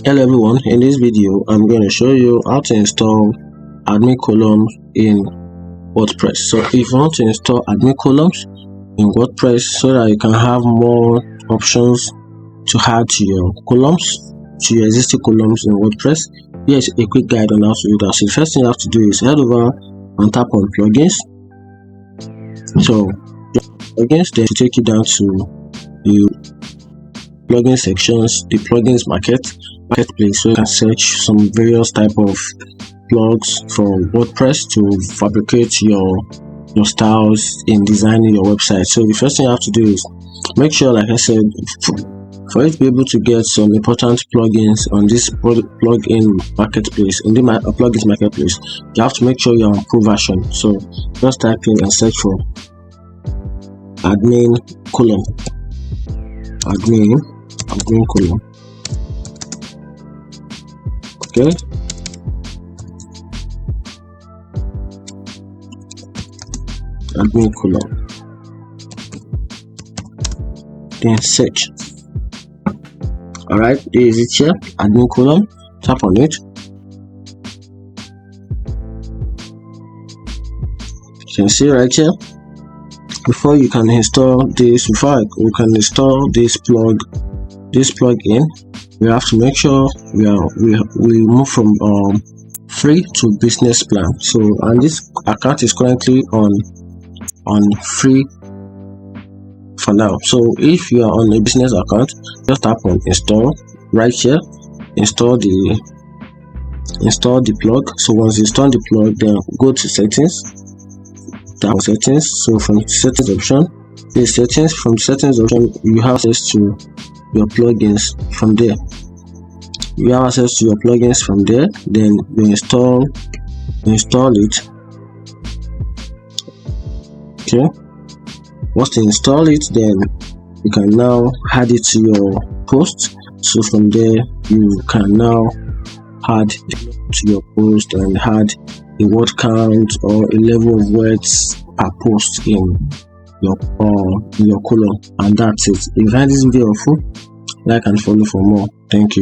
Hello everyone, in this video I'm going to show you how to install admin columns in WordPress. So if you want to install admin columns in WordPress so that you can have more options to add to your columns, to your existing columns in WordPress, here's a quick guide on how to do that. So the first thing you have to do is head over and tap on plugins. So plugins, then to take you down to the plugin sections, the plugins marketplace, so you can search some various type of plugs from WordPress to fabricate your styles in designing your website. So the first thing you have to do is make sure, like I said, for you to be able to get some important plugins on this plugin marketplace, in the plugins marketplace, you have to make sure you're on pro version. So just type in and search for admin column, admin column. Okay, admin column, then search. All right, there is it here, admin column. Tap on it. You can see right here. Before you can install this, we can install this plugin, we have to make sure we move from free to business plan. So, and this account is currently on free for now. So if you are on a business account, just tap on install right here, install the plug. So once you install the plug, then go to settings, down settings. So from settings option, the settings, from settings option, you have access to your plugins from there. You have access to your plugins from there. Then you install it. Okay, once you install it, then you can now add it to your post. So from there you can now add to your post and add a word count or a level of words per post in your column, and that's it. If you find this video helpful, like and follow for more. Thank you.